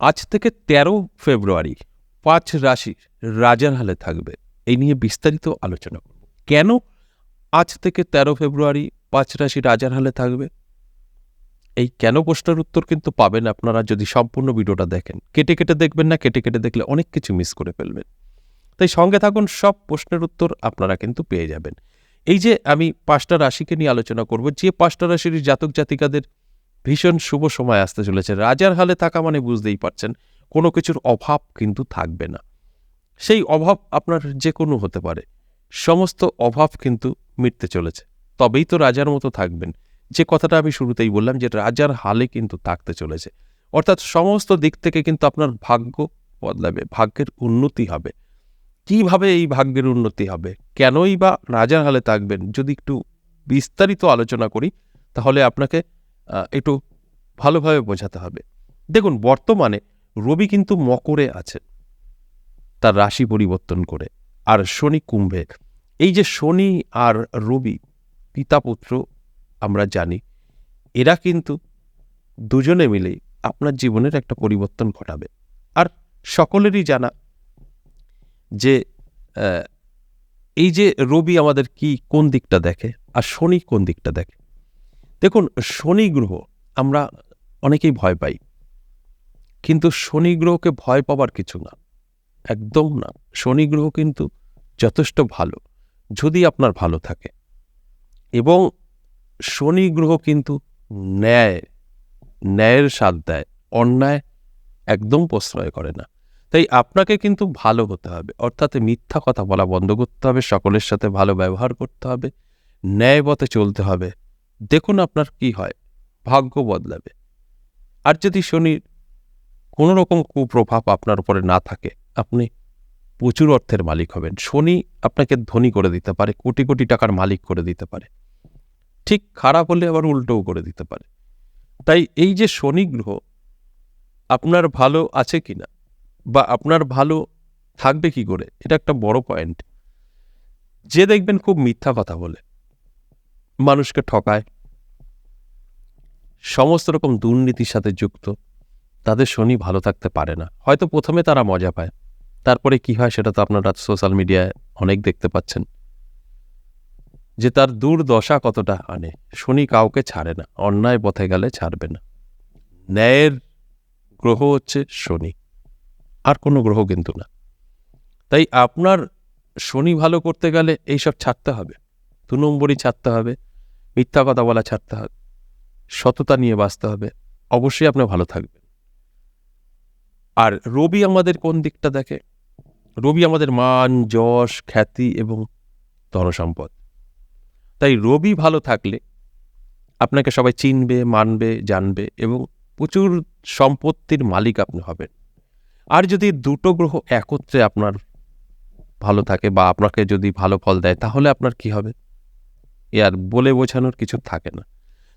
আজ থেকে ১৩ ফেব্রুয়ারি ৫ রাশি রাজার হালে থাকবে। এই নিয়ে বিস্তারিত আলোচনা করব। কেন আজ থেকে ১৩ ফেব্রুয়ারি ৫ রাশি রাজার হালে থাকবে? এই কেন প্রশ্নের উত্তর কিন্তু পাবেন আপনারা যদি সম্পূর্ণ ভিডিওটা দেখেন। কেটে কেটে দেখবেন না, কেটে কেটে দেখলে অনেক কিছু মিস করে ফেলবেন। তাই সঙ্গে থাকুন, সব প্রশ্নের উত্তর আপনারা কিন্তু পেয়ে যাবেন। এই যে আমি ৫টা রাশিকে নিয়ে আলোচনা করব, যে ৫টা রাশির জাতক জাতিকাদের ভীষণ শুভ সময় আসতে চলেছে। রাজার হালে থাকা মানে বুঝতেই পারছেন, কোনো কিছুর অভাব কিন্তু থাকবে না। সেই অভাব আপনার যে কোনো হতে পারে, সমস্ত অভাব কিন্তু মিটতে চলেছে। তবেই তো রাজার মতো থাকবেন। যে কথাটা আমি শুরুতেই বললাম যে রাজার হালে কিন্তু থাকতে চলেছে, অর্থাৎ সমস্ত দিক থেকে কিন্তু আপনার ভাগ্য বদলাবে, ভাগ্যের উন্নতি হবে। কিভাবে এই ভাগ্যের উন্নতি হবে, কেনই বা রাজার হালে থাকবেন, যদি একটু বিস্তারিত আলোচনা করি তাহলে আপনাকে একটু ভালোভাবে বোঝাতে হবে। দেখুন, বর্তমানে রবি কিন্তু মকরে আছে তার রাশি পরিবর্তন করে, আর শনি কুম্ভে। এই যে শনি আর রবি পিতা পুত্র আমরা জানি, এরা কিন্তু দুজনে মিলেই আপনার জীবনের একটা পরিবর্তন ঘটাবে। আর সকলেরই জানা যে এই যে রবি আমাদের কোন দিকটা দেখে আর শনি কোন দিকটা দেখে। দেখুন, শনি গ্রহ আমরা অনেকেই ভয় পাই, কিন্তু শনি গ্রহকে ভয় পাবার কিছু না, একদম না। শনি গ্রহ কিন্তু যথেষ্ট ভালো, যদি আপনার ভালো থাকে। এবং শনি গ্রহ কিন্তু ন্যায়ের স্বাদ দেয়, অন্যায় একদম প্রশ্রয় করে না। তাই আপনাকে কিন্তু ভালো হতে হবে, অর্থাৎ মিথ্যা কথা বলা বন্ধ করতে হবে, সকলের সাথে ভালো ব্যবহার করতে হবে, ন্যায় পথে চলতে হবে। দেখুন আপনার কি হয়, ভাগ্য বদলাবে। আর যদি শনির কোনো রকম কুপ্রভাব আপনার উপরে না থাকে, আপনি প্রচুর অর্থের মালিক হবেন। শনি আপনাকে ধনী করে দিতে পারে, কোটি কোটি টাকার মালিক করে দিতে পারে। ঠিক খারাপ হলে আবার উল্টোও করে দিতে পারে। তাই এই যে শনি গ্রহ আপনার ভালো আছে কিনা বা আপনার ভালো থাকবে কি করে, এটা একটা বড় পয়েন্ট। যে দেখবেন খুব মিথ্যা কথা বলে, মানুষকে ঠকায়, সমস্ত রকম দুর্নীতির সাথে যুক্ত, তাদের শনি ভালো থাকতে পারে না। হয়তো প্রথমে তারা মজা পায়, তারপরে কি হয় সেটা তো আপনারা সোশ্যাল মিডিয়ায় অনেক দেখতে পাচ্ছেন, যে তার দুর্দশা কতটা আনে। শনি কাউকে ছাড়ে না, অন্যায় পথে গেলে ছাড়বে না। ন্যায়ের গ্রহ হচ্ছে শনি, আর কোনো গ্রহ কিন্তু না। তাই আপনার শনি ভালো করতে গেলে এইসব ছাড়তে হবে, ২ নম্বরই ছাড়তে হবে, মিথ্যা কথা বলা ছাড়তে হবে, সততা নিয়ে বাঁচতে হবে। অবশ্যই আপনি ভালো থাকবেন। আর রবি আমাদের কোন দিকটা দেখে? রবি আমাদের মান, যশ, খ্যাতি এবং ধনসম্পদ। তাই রবি ভালো থাকলে আপনাকে সবাই চিনবে, মানবে, জানবে এবং প্রচুর সম্পত্তির মালিক আপনি হবেন। আর যদি দুটো গ্রহ একত্রে আপনার ভালো থাকে বা আপনাকে যদি ভালো ফল দেয়, তাহলে আপনার কি হবে এ আর বলে বোঝানোর কিছু থাকে না।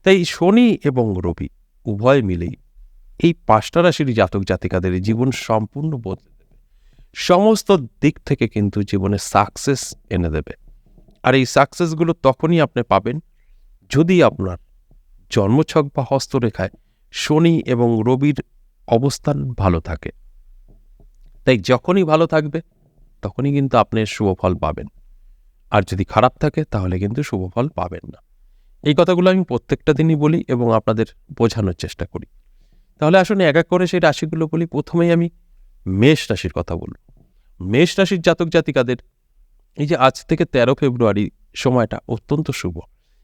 তাই শনি এবং রবি উভয় মিলেই এই ৫টা রাশির জাতক জাতিকাদের জীবন সম্পূর্ণ বদলে দেবে, সমস্ত দিক থেকে কিন্তু জীবনে সাকসেস এনে দেবে। আর এই সাকসেসগুলো তখনই আপনি পাবেন যদি আপনার জন্মছক বা হস্তরেখায় শনি এবং রবির অবস্থান ভালো থাকে। তাই যখনই ভালো থাকবে তখনই কিন্তু আপনি শুভফল পাবেন, আর যদি খারাপ থাকে তাহলে কিন্তু শুভফল পাবেন না। এই কথাগুলো আমি প্রত্যেকটা দিনই বলি এবং আপনাদের বোঝানোর চেষ্টা করি। তাহলে আসুন এক এক করে সেই রাশিগুলো বলি। প্রথমেই আমি মেষ রাশির কথা বলব। মেষ রাশির জাতক জাতিকাদের এই যে আজ থেকে ১৩ ফেব্রুয়ারি সময়টা অত্যন্ত শুভ।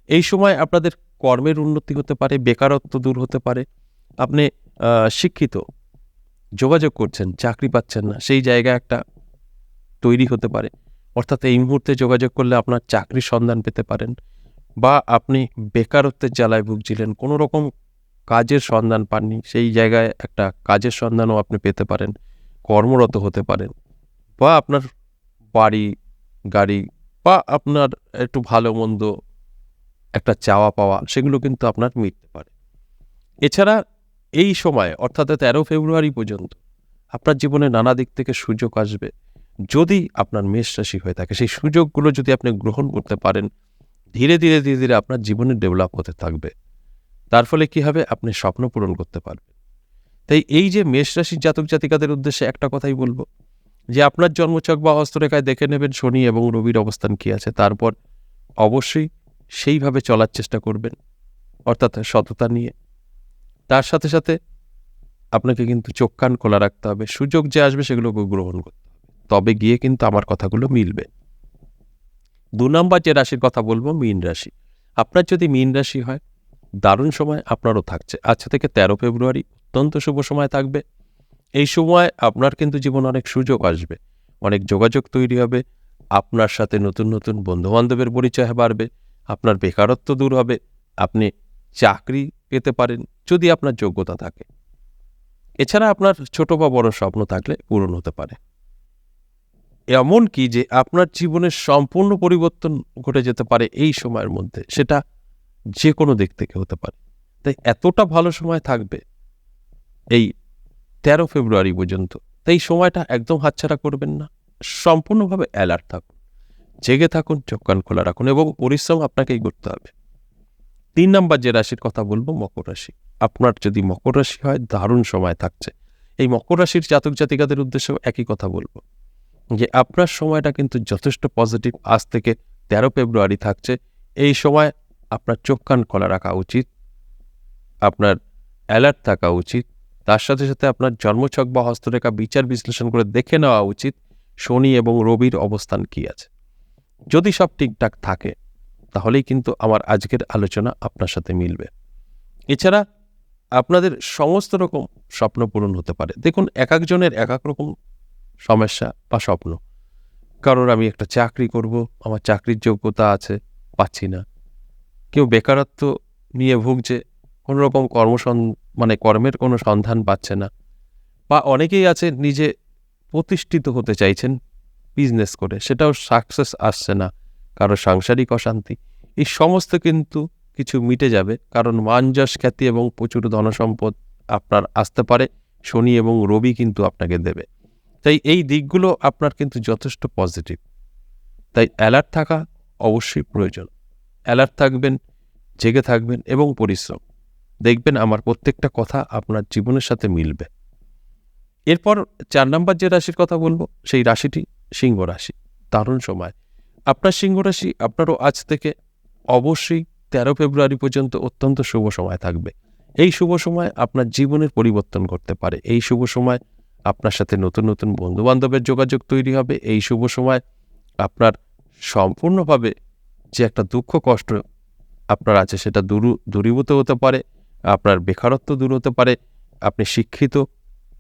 এই সময় আপনাদের কর্মের উন্নতি হতে পারে, বেকারত্ব দূর হতে পারে, আপনি শিক্ষিত, যোগাযোগ করছেন, চাকরি পাচ্ছেন না, সেই জায়গায় একটা তৈরি হতে পারে। অর্থাৎ এই মুহূর্তে যোগাযোগ করলে আপনার চাকরির সন্ধান পেতে পারেন, বা আপনি বেকারত্বের জ্বালায় ভুগছিলেন, কোনো রকম কাজের সন্ধান পাননি, সেই জায়গায় একটা কাজের সন্ধানও আপনি পেতে পারেন, কর্মরত হতে পারেন, বা আপনার বাড়ি গাড়ি বা আপনার একটু ভালো মন্দ একটা চাওয়া পাওয়া, সেগুলো কিন্তু আপনার মিটতে পারে। এছাড়া এই সময় অর্থাৎ ১৩ ফেব্রুয়ারি পর্যন্ত আপনার জীবনে নানা দিক থেকে সুযোগ আসবে। যদি আপনার মেষ রাশি হয়ে থাকে, সেই সুযোগগুলো যদি আপনি গ্রহণ করতে পারেন, ধীরে ধীরে ধীরে ধীরে আপনার জীবনে ডেভেলপ হতে থাকবে। তার ফলে কি হবে, আপনি স্বপ্ন পূরণ করতে পারবেন। তাই এই যে মেষ রাশির জাতক জাতিকাদের উদ্দেশ্যে একটা কথাই বলবো, যে আপনার জন্মছক বা হস্তরেখায় দেখে নেবেন শনি এবং রবির অবস্থান কি আছে, তারপর অবশ্যই সেইভাবে চলার চেষ্টা করবেন, অর্থাৎ সততা নিয়ে। তার সাথে সাথে আপনাকে কিন্তু চোখ কান খোলা রাখতে হবে, সুযোগ যে আসবে সেগুলোকে গ্রহণ করতে হবে, তবে গিয়ে কিন্তু আমার কথাগুলো মিলবে। 2 নম্বর যে রাশির কথা বলবো, মীন রাশি। আপনার যদি মীন রাশি হয়, দারুণ সময় আপনারও থাকছে। আজ থেকে 13 ফেব্রুয়ারি অত্যন্ত শুভ সময় থাকবে। এই সময় আপনার কিন্তু জীবনে অনেক সুযোগ আসবে, অনেক যোগাযোগ তৈরি হবে, আপনার সাথে নতুন নতুন বন্ধুবান্ধবের পরিচয় বাড়বে, আপনার বেকারত্ব দূর হবে, আপনি চাকরি পেতে পারেন যদি আপনার যোগ্যতা থাকে। এছাড়া আপনার ছোট বা বড় স্বপ্ন থাকলে পূরণ হতে পারে। এমন কি যে আপনার জীবনের সম্পূর্ণ পরিবর্তন ঘটে যেতে পারে এই সময়ের মধ্যে, সেটা যে কোনো দিক থেকে হতে পারে। তাই এতটা ভালো সময় থাকবে এই 13 ফেব্রুয়ারি পর্যন্ত। তাই এই সময়টা একদম হাতছাড়া করবেন না, সম্পূর্ণভাবে অ্যালার্ট থাকুন, জেগে থাকুন, চোখ কান খোলা রাখুন এবং পরিশ্রম আপনাকেই করতে হবে। 3 নম্বর যে রাশির কথা বলবো, মকর রাশি। আপনার যদি মকর রাশি হয়, দারুণ সময় থাকছে। এই মকর রাশির জাতক জাতিকাদের উদ্দেশ্যেও একই কথা বলবো, যে আপনার সময়টা কিন্তু যথেষ্ট পজিটিভ। আজ থেকে 13 ফেব্রুয়ারি থাকছে। এই সময় আপনার চোখ কান খোলা রাখা উচিত, আপনার অ্যালার্ট থাকা উচিত। তার সাথে সাথে আপনার জন্মছক বা হস্তরেখা বিচার বিশ্লেষণ করে দেখে নেওয়া উচিত শনি এবং রবির অবস্থান কি আছে। যদি সব ঠিকঠাক থাকে, তাহলেই কিন্তু আমার আজকের আলোচনা আপনার সাথে মিলবে। এছাড়া আপনাদের সমস্ত রকম স্বপ্ন পূরণ হতে পারে। দেখুন, এক একজনের এক এক রকম সমস্যা বা স্বপ্ন। কারোর আমি একটা চাকরি করব, আমার চাকরির যোগ্যতা আছে, পাচ্ছি না। কেউ বেকারত্ব নিয়ে ভুগছে, কোনো রকম কর্মের কোনো সন্ধান পাচ্ছে না। বা অনেকেই আছে নিজে প্রতিষ্ঠিত হতে চাইছেন বিজনেস করে, সেটাও সাকসেস আসছে না, কারো সাংসারিক অশান্তি। এই সমস্ত কিন্তু কিছু মিটে যাবে, কারণ মান যশ খ্যাতি এবং প্রচুর ধনসম্পদ আপনার আসতে পারে। শনি এবং রবি কিন্তু আপনাকে দেবে। তাই এই দিকগুলো আপনার কিন্তু যথেষ্ট পজিটিভ। তাই অ্যালার্ট থাকা অবশ্যই প্রয়োজন। অ্যালার্ট থাকবেন, জেগে থাকবেন এবং পরিশ্রম। দেখবেন আমার প্রত্যেকটা কথা আপনার জীবনের সাথে মিলবে। এরপর 4 নম্বর যে রাশির কথা বলবো, সেই রাশিটি সিংহ রাশি। দারুণ সময় আপনার সিংহ রাশি। আপনারও আজ থেকে অবশ্যই 13 ফেব্রুয়ারি পর্যন্ত অত্যন্ত শুভ সময় থাকবে। এই শুভ সময় আপনার জীবনের পরিবর্তন করতে পারে। এই শুভ সময় আপনার সাথে নতুন নতুন বন্ধুবান্ধবের যোগাযোগ তৈরি হবে। এই শুভ সময় আপনার সম্পূর্ণভাবে যে একটা দুঃখ কষ্ট আপনার আছে, সেটা দূরীভূত হতে পারে। আপনার বেকারত্ব দূর হতে পারে। আপনি শিক্ষিত,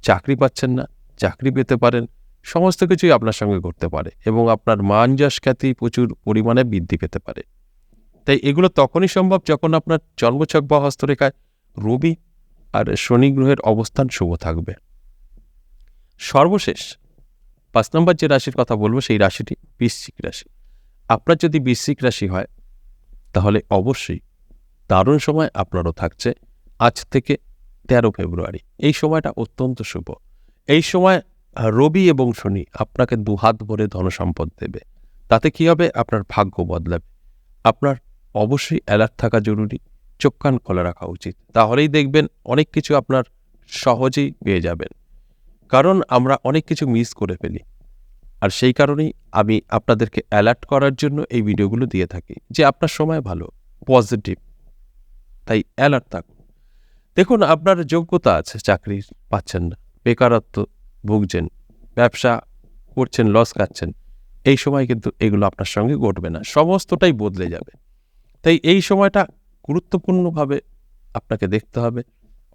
চাকরি পাচ্ছেন না, চাকরি পেতে পারেন। সমস্ত কিছুই আপনার সঙ্গে ঘটতে পারে এবং আপনার মান যশ খ্যাতি প্রচুর পরিমাণে বৃদ্ধি পেতে পারে। তাই এগুলো তখনই সম্ভব যখন আপনার জন্মছক বা হস্তরেখায় রবি আর শনি গ্রহের অবস্থান শুভ থাকবে। সর্বশেষ 5 নম্বর যে রাশির কথা বলবো, সেই রাশিটি বৃশ্চিক রাশি। আপনার যদি বৃশ্চিক রাশি হয়, তাহলে অবশ্যই দারুণ সময় আপনারও থাকছে আজ থেকে 13 ফেব্রুয়ারি। এই সময়টা অত্যন্ত শুভ। এই সময় রবি এবং শনি আপনাকে দুহাত ভরে ধনসম্পদ দেবে। তাতে কি হবে? আপনার ভাগ্য বদলাবে। আপনার অবশ্যই অ্যালার্ট থাকা জরুরি, চোখ কান খোলা রাখা উচিত। তাহলেই দেখবেন অনেক কিছু আপনার সহজেই পেয়ে যাবেন। কারণ আমরা অনেক কিছু মিস করে ফেলি, আর সেই কারণেই আমি আপনাদেরকে অ্যালার্ট করার জন্য এই ভিডিওগুলো দিয়ে থাকি, যে আপনার সময় ভালো, পজিটিভ। তাই অ্যালার্ট থাকুন। দেখুন, আপনার যোগ্যতা আছে, চাকরি পাচ্ছেন না, বেকারত্ব ভুগছেন, ব্যবসা করছেন, লস খাচ্ছেন। এই সময় কিন্তু এগুলো আপনার সঙ্গে ঘটবে না, সমস্তটাই বদলে যাবে। তাই এই সময়টা গুরুত্বপূর্ণভাবে আপনাকে দেখতে হবে।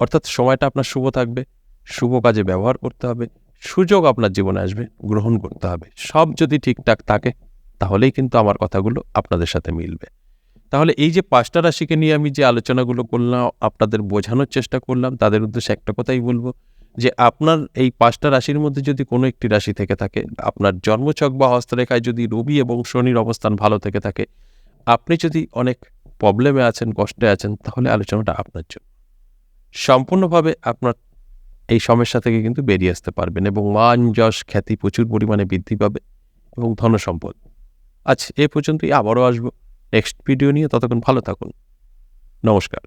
অর্থাৎ সময়টা আপনার শুভ থাকবে, শুভ কাজে ব্যবহার করতে হবে, সুযোগ আপনার জীবনে আসবে, গ্রহণ করতে হবে। সব যদি ঠিকঠাক থাকে, তাহলেই কিন্তু আমার কথাগুলো আপনাদের সাথে মিলবে। তাহলে এই যে 5টা রাশিকে নিয়ে আমি যে আলোচনাগুলো করলাম, আপনাদের বোঝানোর চেষ্টা করলাম, তাদের উদ্দেশ্যে একটা কথাই বলবো, যে আপনার এই 5টা রাশির মধ্যে যদি কোনো একটি রাশি থেকে থাকে, আপনার জন্মছক বা হস্তরেখায় যদি রবি এবং শনির অবস্থান ভালো থেকে থাকে, আপনি যদি অনেক প্রবলেমে আছেন, কষ্টে আছেন, তাহলে আলোচনাটা আপনার জন্য। সম্পূর্ণভাবে আপনার এই সমস্যা থেকে কিন্তু বেরিয়ে আসতে পারবেন এবং মান যশ খ্যাতি প্রচুর পরিমাণে বৃদ্ধি পাবে এবং ধনসম্পদ। আজ এ পর্যন্তই, আবারও আসবো নেক্সট ভিডিও নিয়ে। ততক্ষণ ভালো থাকুন। নমস্কার।